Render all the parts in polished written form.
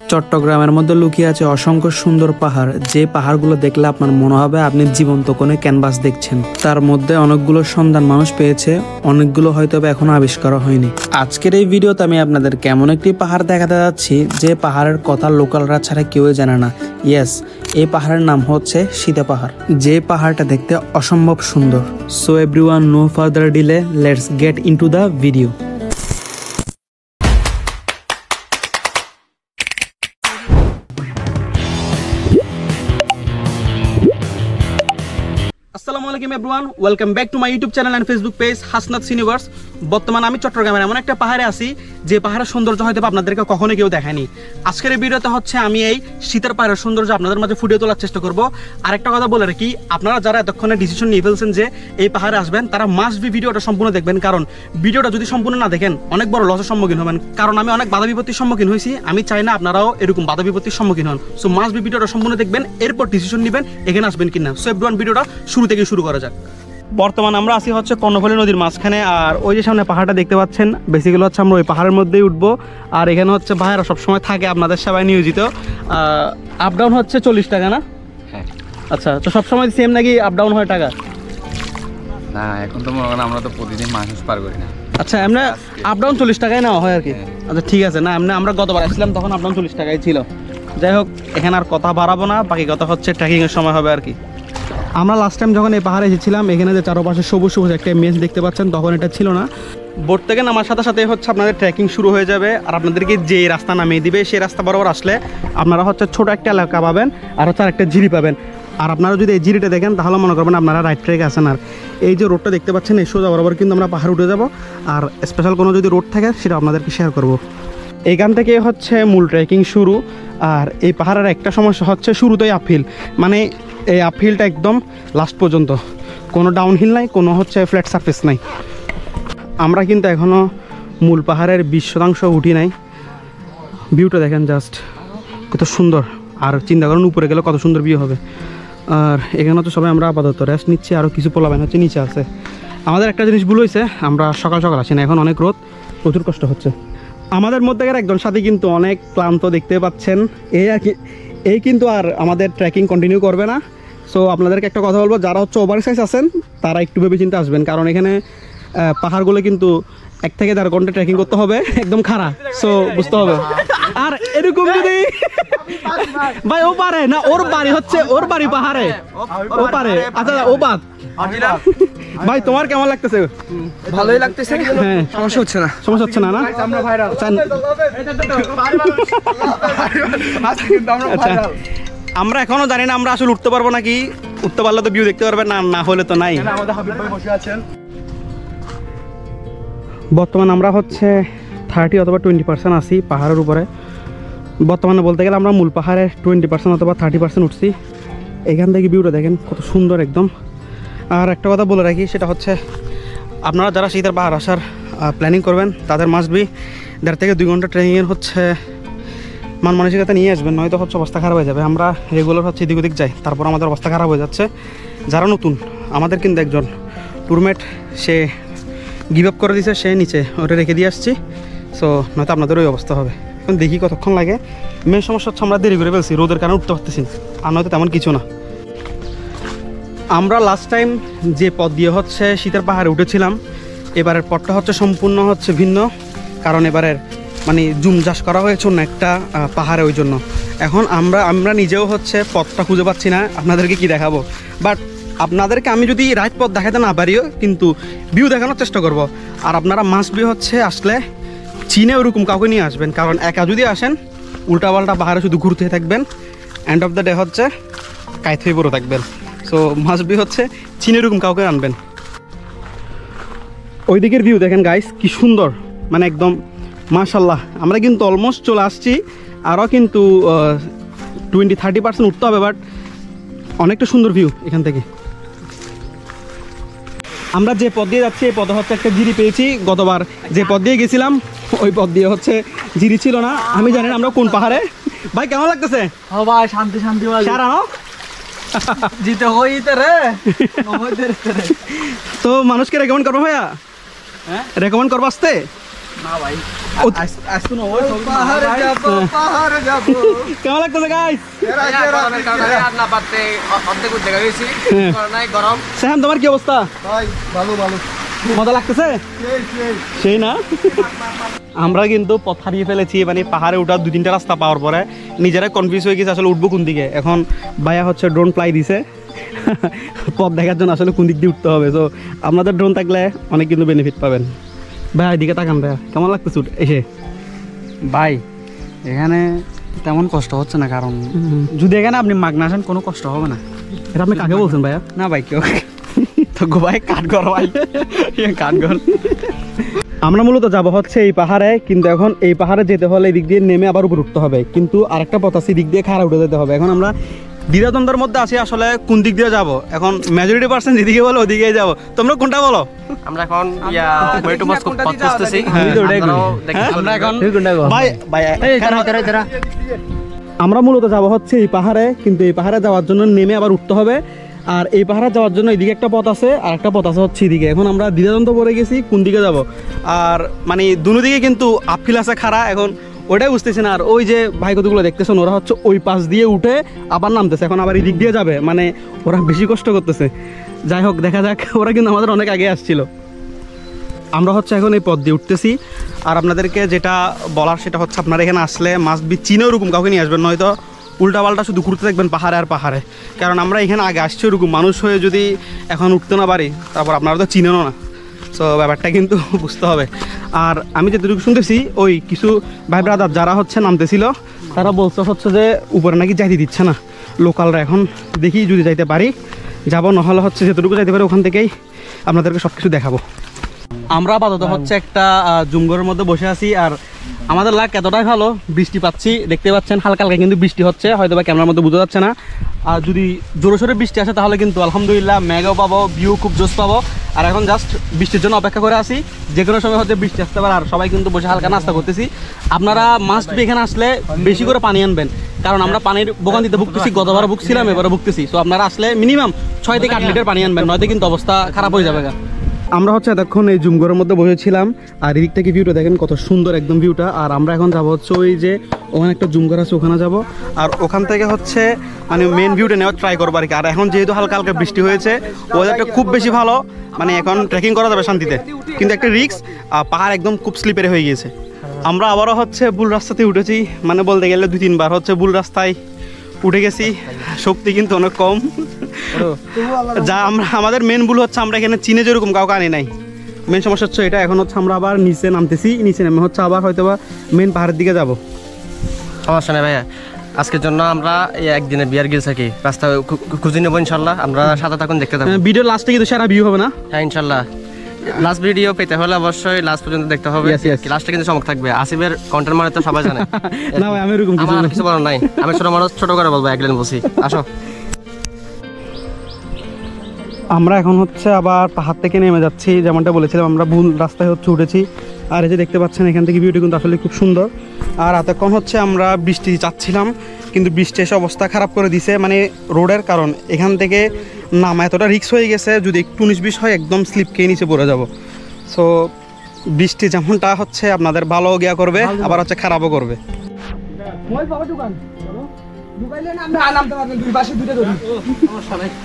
চট্টগ্রামের মধ্যে লুকিয়ে আছে অসংখ্য সুন্দর পাহাড়, যে পাহাড়গুলো দেখলে আপনার মনে হবে আপনি জীবন্ত কোনো ক্যানভাস দেখছেন। তার মধ্যে অনেকগুলো সন্ধান মানুষ পেয়েছে, অনেকগুলো হয়তো এখনো আবিষ্কার হয়নি। আজকের এই ভিডিওতে আমি আপনাদের কেমন একটি পাহাড় দেখাতে যাচ্ছি যে পাহাড়ের কথা লোকালরা ছাড়া কেউই জানে না। ইয়েস, এই পাহাড়ের নাম হচ্ছে সীতা পাহাড়, যে পাহাড়টা দেখতে অসম্ভব সুন্দর। So everyone, no further delay, let's get into the video. আসসালামু আলাইকুম everyone, welcome back to my YouTube channel and Facebook page Hasnat Universe. বর্তমানে আমি চট্টগ্রামের এমন একটা পাহাড়ে আছি যে পাহাড়ের সৌন্দর্য হয়তো আপনাদেরকে কখনো কেউ দেখায়নি। আজকের এই ভিডিওতে হচ্ছে আমি এই সীতার পাহাড়ের সৌন্দর্য আপনাদের মাঝে ফুটিয়ে তোলার চেষ্টা করব। আরেকটা কথা বলে রাখি, আপনারা যারা এতক্ষণে ডিসিশন নিয়ে ফেলছেন যে এই পাহাড়ে আসবেন, তারা মাস্ট বি ভিডিওটা সম্পূর্ণ দেখবেন, কারণ ভিডিওটা যদি সম্পূর্ণ না দেখেন অনেক বড় লসের সম্মুখীন হবেন। কারণ আমি অনেক বাধা বিপত্তির সম্মুখীন হয়েছি, আমি চাই না আপনারাও এরকম বাধা বিপত্তির সম্মুখীন হন। সো মাস্ট বি ভিডিওটা সম্পূর্ণ দেখবেন, এরপর ডিসিশন নেবেন এখানে আসবেন কিনা। সো এভরিওয়ান, ভিডিওটা শুরু থেকে শুরু করা যাক। বর্তমানে আমরা আছি হচ্ছে কর্ণফুলী নদীর মাঝখানে, আর ওই যে সামনে পাহাড়টা দেখতে পাচ্ছেন, বেসিক্যালি হচ্ছে আমরা ওই পাহাড়ের মধ্যেই উঠবো। আর এখানে হচ্ছে ভাইয়ারা সবসময় থাকে আপনাদের সেবায় নিয়োজিত। আপ ডাউন হচ্ছে 40 টাকা না? হ্যাঁ। আচ্ছা, তো সবসময় সেম নাকি আপ ডাউন হয় টাকা? না, এখন তো মনে করেন আমরা তো প্রতিদিন মানুষ পার করি না। আচ্ছা, এমনি আপ ডাউন 40 টাকায় নেওয়া হয় আর কি। আচ্ছা ঠিক আছে, না এমনি আমরা গতবার আসলাম তখন আপ ডাউন 40 টাকাই ছিল। যাই হোক, এখানে আর কথা বাড়াবো না, বাকি কথা হচ্ছে ট্রেকিংয়ের সময় হবে আর কি। আমরা লাস্ট টাইম যখন এই পাহাড়ে এসেছিলাম, এখানে যে চারপাশে সবুজ সবুজ একটা মেজ দেখতে পাচ্ছেন, তখন এটা ছিল না। বোট থেকে নামার সাথে সাথে হচ্ছে আপনাদের ট্রেকিং শুরু হয়ে যাবে, আর আপনাদেরকে যে রাস্তা নামিয়ে দিবে সেই রাস্তা বরাবর আসলে আপনারা হচ্ছে ছোট একটা এলাকা পাবেন, আর হচ্ছে একটা ঝিরি পাবেন। আর আপনারা যদি এই ঝিরিটা দেখেন তাহলে মনে করবেন আপনারা রাইট ট্রেকে আছেন। আর এই যে রোডটা দেখতে পাচ্ছেন, এই সোজা বরাবর কিন্তু আমরা পাহাড় উঠে যাব, আর স্পেশাল কোনো যদি রোড থাকে সেটা আপনাদেরকে শেয়ার করব। এইখান থেকে হচ্ছে মূল ট্রেকিং শুরু। আর এই পাহাড়ের একটা সমস্যা হচ্ছে শুরুতেই আপহিল, মানে এই আপহিলটা একদম লাস্ট পর্যন্ত, কোনো ডাউনহিল নাই, কোনো হচ্ছে ফ্ল্যাট সারফেস নাই। আমরা কিন্তু এখনও মূল পাহাড়ের 20% উঠি নাই। ভিউটা দেখেন জাস্ট কত সুন্দর, আর চিন্তা করুন উপরে গেলে কত সুন্দর ভিউ হবে। আর এখানে তো সবাই আমরা আপাতত রেস্ট নিচ্ছি, আরও কিছু পোলাবেন হচ্ছে নিচে আছে। আমাদের একটা জিনিস ভুল হয়েছে, আমরা সকাল সকাল আসি না, এখন অনেক রোদ, প্রচুর কষ্ট হচ্ছে। আমাদের মধ্যেকার একজন সাথী কিন্তু অনেক ক্লান্ত দেখতে পাচ্ছেন, এই আর কি, এই কিন্তু আর আমাদের ট্রেকিং কন্টিনিউ করবে না। সো আপনাদেরকে একটা কথা বলবো, যারা হচ্ছে ওভার সাইজ আছেন তারা একটু ভেবে চিন্তে আসবেন, কারণ এখানে পাহাড়গুলো কিন্তু 1 থেকে 1.5 ঘন্টা ট্রেকিং করতে হবে, একদম খাড়া। সো বুঝতে হবে। আর এরকম যদি ভাই ও পারে না, ওর বাড়ি হচ্ছে, ওর বাড়ি পাহাড়ে, ও পারে। আচ্ছা ও বাদ ভাই, তোমার কেমন লাগতেছে? ভালোই লাগতেছে। হ্যাঁ, সমস্যা হচ্ছে না। সমস্যা হচ্ছে না না? আচ্ছা, আমরা এখনো জানি না আমরা আসলে উঠতে পারবো নাকি। উঠতে পারলে তো ভিউ দেখতে পারবেন, না না হলে তো নাই। বর্তমানে আমরা হচ্ছে 30 অথবা 20% আছি পাহাড়ের উপরে। বর্তমানে বলতে গেলে আমরা মূল পাহাড়ে 20% অথবা 30% উঠছি। এখান থেকে ভিউটা দেখেন কত সুন্দর একদম। আর একটা কথা বলে রাখি, সেটা হচ্ছে আপনারা যারা সীতার পাহাড় আসার প্ল্যানিং করবেন তাদের মাস্ট বি 1.5 থেকে 2 ঘন্টা ট্রেনিংয়ের হচ্ছে মানসিকতা নিয়ে আসবেন, নয়তো হচ্ছে অবস্থা খারাপ হয়ে যাবে। আমরা রেগুলার হচ্ছে এদিক ওদিক যাই, তারপর আমাদের অবস্থা খারাপ হয়ে যাচ্ছে। যারা নতুন, আমাদের কিন্তু একজন ট্যুরমেট সে গিভ আপ করে দিয়েছে, সে নিচে ওটা রেখে দিয়ে আসছি। সো নয়তো আপনাদের ওই অবস্থা হবে। এখন দেখি কতক্ষণ লাগে। মেন সমস্যা হচ্ছে আমরা দেরি করে ফেলছি, রোদের কারণে উঠতে পারতেছি, আর নয়তো তেমন কিছু না। আমরা লাস্ট টাইম যে পথ দিয়ে হচ্ছে সীতার পাহাড়ে উঠেছিলাম, এবারের পথটা হচ্ছে সম্পূর্ণ হচ্ছে ভিন্ন, কারণ এবারের মানে জুম চাষ করা হয়েছে অন্য একটা পাহাড়ে, ওই জন্য এখন আমরা নিজেও হচ্ছে পথটা খুঁজে পাচ্ছি না, আপনাদেরকে কি দেখাবো। বাট আপনাদেরকে আমি যদি রাইট পথ দেখাতে না পারিও, কিন্তু ভিউ দেখানোর চেষ্টা করব। আর আপনারা মাস্ট বি হচ্ছে আসলে চীনে ওরকম কাউকে নিয়ে আসবেন, কারণ একা যদি আসেন উল্টাপাল্টা পাহাড়ে শুধু ঘুরতে থাকবেন, এন্ড অফ দ্য ডে হচ্ছে কাইত হয়ে পড়ে থাকবেন। সো মাস্ট বি হচ্ছে চীনের এরকম কাউকে আনবেন। ওই দিকের ভিউ দেখেন গাইস, কি সুন্দর, মানে একদম মাশাল্লাহ। আমরা কিন্তু অলমোস্ট চলে আসছি, আরও কিন্তু 20-30% উঠতে হবে, বাট অনেকটা সুন্দর ভিউ এখান থেকে। আমরা যে পথ দিয়ে যাচ্ছি, এই পথে হচ্ছে একটা জিরি পেয়েছি। গতবার যে পথ দিয়ে গেছিলাম ওই পথ দিয়ে হচ্ছে জিরি ছিল না। আমি জানি না আমরা কোন পাহাড়ে। ভাই কেমন লাগতেছে? ভাই শান্তি শান্তি সারানো জিতে হইতে রে। তো মানুষকে রেকমেন্ড করবো ভাইয়া? হ্যাঁ, রেকমেন্ড করবো আসতে? না ভাই ও, আসতো না ওই কেমন লাগতেছে গাইস? গরমের কারণে আর না পারতে অর্ধেক উঠতে গেছি নাই গরম। সাহাম তোমার কি অবস্থা? মজা লাগতেছে? সেই না? আমরা কিন্তু পথ হারিয়ে ফেলেছি, মানে পাহাড়ে ওঠার 2-3টা রাস্তা পাওয়ার পরে নিজেরা কনফিউজ হয়ে গেছে আসলে উঠবো কোন দিকে। এখন ভাইয়া হচ্ছে ড্রোন ফ্লাই দিছে পথ দেখার জন্য আসলে কোন দিক দিয়ে উঠতে হবে। তো আপনাদের ড্রোন থাকলে অনেক কিন্তু বেনিফিট পাবেন। ভাইয়া এদিকে তাকান, ভাইয়া কেমন লাগতেছে এসে? ভাই এখানে তেমন কষ্ট হচ্ছে না, কারণ যদি এখানে আপনি মাগনা আসেন কোনো কষ্ট হবে না। এটা আপনি কাকে বলছেন ভাইয়া? না ভাই কেউ তো গো ভাই কাঠঘর ভাই, কাঠঘর। আমরা মূলত যাব হচ্ছে এই পাহাড়ে, কিন্তু এখন এই পাহাড়ে যেতে হলে এই দিক দিয়ে নেমে আবার উপর উঠতে হবে, কিন্তু আরেকটা পথ আছে দিক দিয়ে খাড়া উঠে যেতে হবে। এখন আমরা দ্বিধাদ্বন্দ্বের মধ্যে আছি আসলে কোন দিক দিয়ে যাব। এখন মেজরিটি পার্সেন্ট যেদিকে বলো ওদিকেই যাবো। তোমরা কোনটা বলো? আমরা এখন ওয়ে টু মস্কো পথ খুঁজতেছি। আমরা এখন ভাই ভাই আমরা মূলত যাব হচ্ছে এই পাহাড়ে, কিন্তু এই পাহাড়ে যাওয়ার জন্য নেমে আবার উঠতে হবে। আর এই পাহাড়ে যাওয়ার জন্য এদিকে একটা পথ আছে আর একটা পথ আছে হচ্ছে এদিকে। এখন আমরা দ্বিধাদ্বন্দ্ব পড়ে গেছি কোন দিকে যাব। আর মানে দুদিকে কিন্তু আপফিল আছে খাড়া, এখন ওটাই বুঝতেছি না। আর ওই যে ভাই কতগুলো দেখতেছেন ওরা হচ্ছে ওই পাশ দিয়ে উঠে আবার নামতেছে, এখন আবার এই দিক দিয়ে যাবে, মানে ওরা বেশি কষ্ট করতেছে। যাই হোক দেখা যাক, ওরা কিন্তু আমাদের অনেক আগে আসছিল। আমরা হচ্ছে এখন এই পথ দিয়ে উঠতেছি। আর আপনাদেরকে যেটা বলার সেটা হচ্ছে আপনারা এখানে আসলে মাস্ট বি চিনে ওরকম কাউকে নিয়ে আসবেন, নয়তো উল্টাপাল্টা শুধু ঘুরতে দেখবেন পাহাড়ে আর পাহাড়ে। কারণ আমরা এখানে আগে আসছি ওরকম মানুষ হয়ে যদি এখন উঠতে না পারি তারপর আপনারা তো চিনেনও না। সো ব্যাপারটা কিন্তু বুঝতে হবে। আর আমি যেটুকু শুনতেছি ওই কিছু ভাই ব্রাদার যারা হচ্ছে নামতেছিল তারা বলছে হচ্ছে যে উপরে নাকি যাইতে দিচ্ছে না লোকালরা। এখন দেখি যদি যাইতে পারি যাবো, নাহলে হচ্ছে যেটুকু যাইতে পারি ওখান থেকেই আপনাদেরকে সব কিছু দেখাবো। আমরা আপাতত হচ্ছে একটা জুমঘরের মধ্যে বসে আছি। আর আমাদের লাক এতটাই ভালো, বৃষ্টি পাচ্ছি, দেখতে পাচ্ছেন হালকা হালকা কিন্তু বৃষ্টি হচ্ছে, হয়তো বা ক্যামেরার মধ্যে বোঝা যাচ্ছে না। আর যদি জোরে সোরে বৃষ্টি আসে তাহলে কিন্তু আলহামদুলিল্লাহ মেঘও পাবো, ভিউ খুব জোস পাবো। আর এখন জাস্ট বৃষ্টির জন্য অপেক্ষা করে আসি, যে কোনো সময় হচ্ছে বৃষ্টি আসতে পারে। আর সবাই কিন্তু বসে হালকা নাস্তা করতেছি। আপনারা মাস্ট বি এখানে আসলে বেশি করে পানি আনবেন, কারণ আমরা পানির ভোগান্তিতে ভুগতেছি, গতবার ভুগছিলাম এবারে ভুগতেছি। সো আপনারা আসলে মিনিমাম 6 থেকে 8 লিটার পানি আনবেন, নয়তো কিন্তু অবস্থা খারাপ হয়ে যাবে। আমরা হচ্ছে এতক্ষণ এই জুমঘরের মধ্যে বসেছিলাম, আর এদিক থেকে ভিউটা দেখেন কত সুন্দর একদম ভিউটা। আর আমরা এখন যাবো হচ্ছে ওই যে ওখানে একটা জুমঘর আছে ওখানে যাব, আর ওখান থেকে হচ্ছে মানে মেন ভিউটা নেওয়ার ট্রাই করবো আর কি। আর এখন যেহেতু হালকা হালকা বৃষ্টি হয়েছে, ওয়েদারটা খুব বেশি ভালো, মানে এখন ট্রেকিং করা যাবে শান্তিতে। কিন্তু একটা রিস্ক, পাহাড় একদম খুব স্লিপারে হয়ে গিয়েছে। আমরা আবারও হচ্ছে ভুল রাস্তাতে উঠেছি, মানে বলতে গেলে 2-3 বার হচ্ছে ভুল রাস্তায় উঠে গেছি। শক্তি কিন্তু অনেক কম। যা আমাদের মেন ভুল হচ্ছে আমরা এখানে চিনে যেরকম কাউকে আনি নাই। মেন সমস্যা হচ্ছে এটা। এখন হচ্ছে আমরা আবার নিচে নামতেছি, নিচে নেমে হচ্ছে আবার হয়তো বা মেন পাহাড়ের দিকে যাব। সমস্যা নেই ভাইয়া, আজকের জন্য আমরা এই একদিনে বিয়ার গিয়ে থাকি, রাস্তা খুঁজে নেবো ইনশাল্লাহ। আমরা সাথে থাকুন, দেখতে থাকুন। ভিডিও লাস্টে কিন্তু সারা ভিউ হবে না? হ্যাঁ ইনশাল্লাহ। লাস্ট ভিডিও পেতে হলে অবশ্যই লাস্ট পর্যন্ত দেখতে হবে। লাস্টে কিন্তু চমক থাকবে। আসিফের কন্টেন্ট মানে তো সবাই জানে। না ভাই আমি এরকম কিছু বলার নাই, আমি ছোট মানুষ ছোট করে বলবো, এক লাইন বলছি। আসো। আমরা এখন হচ্ছে আবার পাহাড় থেকে নেমে যাচ্ছি, যেমনটা বলেছিলাম আমরা ভুল রাস্তায় হচ্ছে উঠেছি। আর এই যে দেখতে পাচ্ছেন এখান থেকে ভিউটি কিন্তু আসলে খুব সুন্দর। আর এতক্ষণ হচ্ছে আমরা বৃষ্টি চাচ্ছিলাম, কিন্তু বৃষ্টি এসে অবস্থা খারাপ করে দিছে, মানে রোডের কারণ। এখান থেকে নামা এতটা রিস্ক হয়ে গেছে, যদি একটু 19-20 হয় একদম স্লিপ খেয়ে নিচে পড়ে যাব। সো বৃষ্টি যেমনটা হচ্ছে আপনাদের ভালো গিয়া করবে, আবার হচ্ছে খারাপও করবে।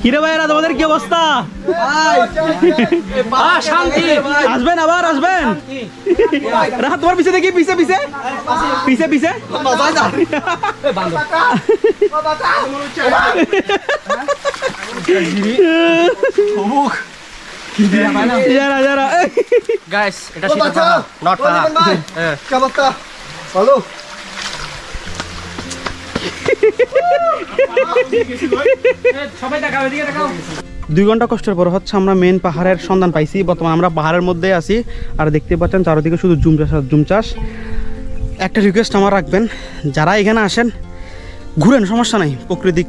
কিরে ভাইরা তোমাদের কি অবস্থা? আসবেন আবার আসবেন। রাত তোমার পিছে দেখি, পিছে পিছে পিছে পিছে যারা যারা গাইস এটা সেটা পাহাড়, নট পাহাড়। হ্যাঁ হ্যালো 2 ঘন্টা কষ্টের পর হচ্ছে আমরা মেন পাহাড়ের সন্ধান পাইছি। বর্তমানে আমরা পাহাড়ের মধ্যে আছি, আর দেখতে পাচ্ছেন চারদিকে শুধু জুম চাষ আর জুম চাষ। একটা রিকোয়েস্ট আমার রাখবেন, যারা এখানে আসেন ঘুরেন, সমস্যা নাই, প্রাকৃতিক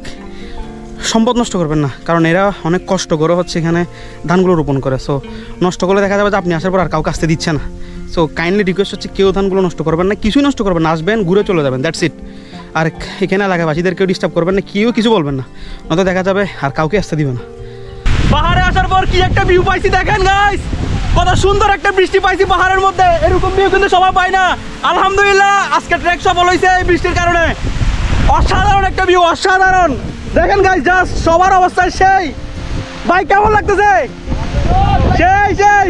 সম্পদ নষ্ট করবেন না, কারণ এরা অনেক কষ্ট করে হচ্ছে এখানে ধানগুলো রোপণ করে। সো নষ্ট করলে দেখা যাবে যে আপনি আসার পর আর কাউকে আসতে দিচ্ছে না। সো কাইন্ডলি রিকোয়েস্ট হচ্ছে কেউ ধানগুলো নষ্ট করবেন না, কিছুই নষ্ট করবেন না, আসবেন ঘুরে চলে যাবেন, দ্যাটস ইট। আর এখানে এলাকাবাসীদের কেউ ডিস্টার্ব করবেন না, কেউ কিছু বলবেন না, নয়তো দেখা যাবে আর কাউকে আসতে দিবে না। পাহাড়ে আসার পর কি একটা ভিউ পাইছি দেখেন গাইস, কত সুন্দর একটা বৃষ্টি পাইছি পাহাড়ের মধ্যে, এরকম ভিউ কিন্তু সবাই পায় না। আলহামদুলিল্লাহ আজকে ট্রেক সফল হয়েছে এই বৃষ্টির কারণে। অসাধারণ একটা ভিউ, অসাধারণ। দেখেন গাইস, জাস্ট সবার অবস্থা সেই। ভাই কেমন লাগতেছে? সেই সেই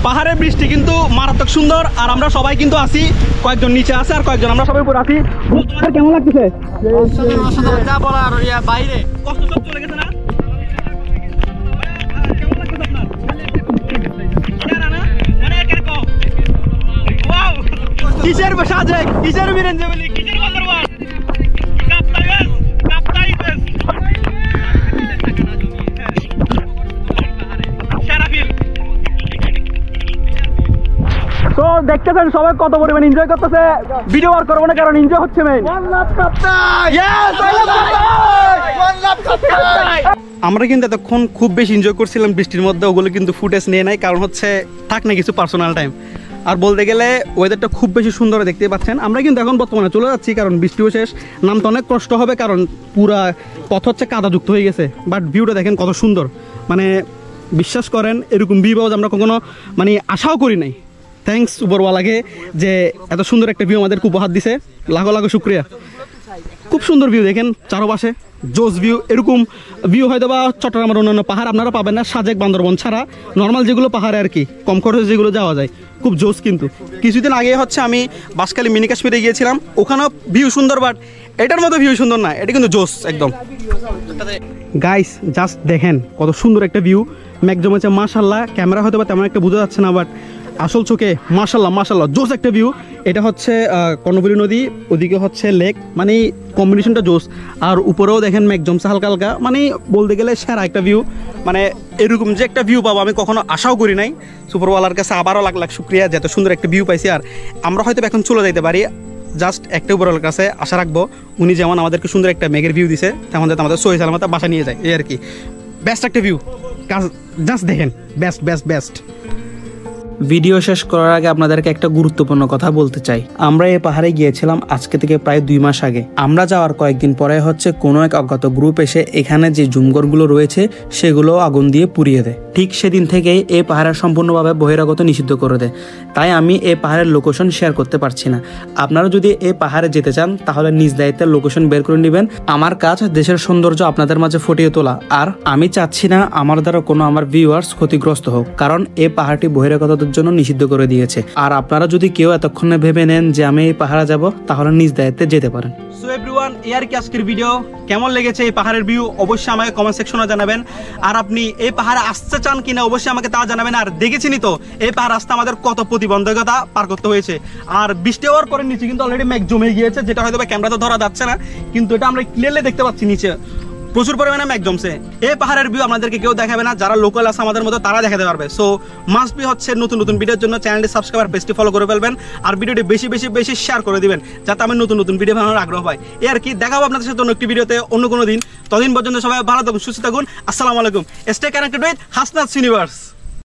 পাহাড়ের বৃষ্টি কিন্তু মারাত্মক সুন্দর। আর আমরা সবাই কিন্তু আছি, কয়েকজন নিচে আছে আর কয়েকজন আমরা সবাই উপরে আছি। তোমার কেমন লাগতেছে? যা বলার বাইরে কষ্ট সব চলে গেছে না? কিসের সাজে, কিসের বিরেঞ্জেবলি, কিসের বাজারওয়াল, কাপ্তাইস, কাপ্তাইস, শারাফিল। তো দেখতেছেন সবাই কত পরিমাণ এনজয় করতেছে। ভিডিও আর করবো না কারণ এনজয় হচ্ছে মেইন। আমরা কিন্তু এতক্ষণ খুব বেশি এনজয় করছিলাম বৃষ্টির মধ্যে, ওগুলো কিন্তু ফুটেজ নিয়ে নাই, কারণ হচ্ছে থাক না কিছু পার্সোনাল টাইম। আর বলতে গেলে ওয়েদারটা খুব বেশি সুন্দর দেখতে পাচ্ছেন। আমরা কিন্তু এখন বর্তমানে চলে যাচ্ছি, কারণ বৃষ্টিও শেষ, নামতে অনেক কষ্ট হবে কারণ পুরা পথ হচ্ছে কাদাযুক্ত হয়ে গেছে। বাট ভিউটা দেখেন কত সুন্দর, মানে বিশ্বাস করেন এরকম ভিউ পাওয়া আমরা কখনো মানে আশাও করি নাই। থ্যাংকস উপরওয়ালাকে যে এত সুন্দর একটা ভিউ আমাদেরকে উপহার দিছে, লাখো লাখো শুক্রিয়া। খুব সুন্দর ভিউ দেখেন চারপাশে, জোস ভিউ। এরকম ভিউ হয়তো বা চট্টগ্রামের অন্যান্য পাহাড় আপনারা পাবেন না, সাজেক বান্দরবন ছাড়া নর্মাল যেগুলো পাহাড়ে আর কি কম খরচে যেগুলো যাওয়া যায়, খুব জোস। কিন্তু কিছুদিন আগে হচ্ছে আমি বাঁশখালী মিনি কাশ্মীরে গিয়েছিলাম, ওখানেও ভিউ সুন্দর, বাট এটার মতো ভিউ সুন্দর না, এটা কিন্তু জোস একদম। গাইস জাস্ট দেখেন কত সুন্দর একটা ভিউ, মেঘ জমেছে মাশাল্লাহ। ক্যামেরা হয়তো বা তেমন একটা বোঝা যাচ্ছে না, বাট আসল চোখে মাশাল্লাহ মাশাল্লাহ জোস একটা ভিউ। এটা হচ্ছে কর্ণফুলী নদী, ওদিকে হচ্ছে লেক, মানে কম্বিনেশনটা জোস। আর উপরেও দেখেন মেঘ জমছে হালকা হালকা, মানে বলতে গেলে সেরা একটা ভিউ। মানে এরকম যে একটা ভিউ পাবো আমি কখনো আশাও করি নাই। সুপারওয়ালার কাছে আবারও লাখ লাখ শুক্রিয়া যে এত সুন্দর একটা ভিউ পাইছি। আর আমরা হয়তো এখন চলে যাইতে পারি, জাস্ট একটা উপরওয়ালার কাছে আশা রাখবো উনি যেমন আমাদেরকে সুন্দর একটা মেঘের ভিউ দিছে, তেমন যাতে আমাদের সহি সালামত বাসা নিয়ে যায়, এই আর কি। বেস্ট একটা ভিউ, জাস্ট দেখেন, বেস্ট বেস্ট বেস্ট। ভিডিও শেষ করার আগে আপনাদেরকে একটা গুরুত্বপূর্ণ কথা বলতে চাই। আমরা এই পাহাড়ে গিয়েছিলাম আজকে থেকে প্রায় 2 মাস আগে। আমরা যাওয়ার কয়েকদিন পরে হচ্ছে কোনো এক অজ্ঞাত গ্রুপ এসে এখানে যে জুমঘরগুলো রয়েছে সেগুলো আগুন দিয়ে পুড়িয়ে দেয়। ঠিক সেদিন থেকেই এই পাহাড়ের সম্পূর্ণভাবে বহিরাগত নিষিদ্ধ করে দেয়। তাই আমি এই পাহাড়ের লোকেশন শেয়ার করতে পারছি না। আপনারা যদি এই পাহাড়ে যেতে চান তাহলে নিজ দায়িত্বে লোকেশন বের করে নেবেন। আমার কাজ দেশের সৌন্দর্য আপনাদের মাঝে ফুটিয়ে তোলা, আর আমি চাচ্ছি না আমার দ্বারা কোনো আমার ভিউয়ার্স ক্ষতিগ্রস্ত হোক, কারণ এই পাহাড়টি বহিরাগত জন্য নিষিদ্ধ করে দিয়েছে। আর আপনারা যদি কেউ এতক্ষণে ভেবে নেন যে আমি এই পাহাড়ে যাব, তাহলে নিজ দায়িত্বে যেতে পারেন। সো এভরিওয়ান, এই আর কি আজকের ভিডিও। কেমন লেগেছে এই পাহাড়ের ভিউ অবশ্যই আমাকে কমেন্ট সেকশনে জানাবেন। আর আপনি এই পাহাড়ে আসতে চান কিনা অবশ্যই আমাকে তা জানাবেন। আর দেখেছিনি তো এই পাহাড় আসতে আমাদের কত প্রতিবন্ধকতা পার করতে হয়েছে। আর বৃষ্টি হওয়ার পরে নিচে কিন্তু অলরেডি মেঘ জমে গিয়েছে, যেটা হয়তো বা ক্যামেরাতে ধরা যাচ্ছে না, কিন্তু এটা আমরা ক্লিয়ারলি দেখতে পাচ্ছি নিচে প্রচুর পরিমাণে মেঘ জমছে। এই পাহাড়ের ভিউ আপনাদেরকে কেউ দেখাবে না, যারা লোকাল আছে আমাদের মতো তারা দেখাতে পারবে। সো মাস্ট বি হচ্ছে নতুন নতুন ভিডিওর জন্য চ্যানেলটি সাবস্ক্রাইব আর পেজটি ফলো করে ফেলবেন। আর ভিডিওটি বেশি বেশি বেশি শেয়ার করে দিবেন, যাতে আমি নতুন নতুন ভিডিও বানানোর আগ্রহ পাই। এই আর কি, দেখাবো আপনাদের সাথে অন্য একটি ভিডিওতে অন্য কোনো দিন। ততদিন পর্যন্ত সবাই ভালো থাকুন, সুস্থ থাকুন। আসসালামু আলাইকুম। Stay connected with Hasnat universe.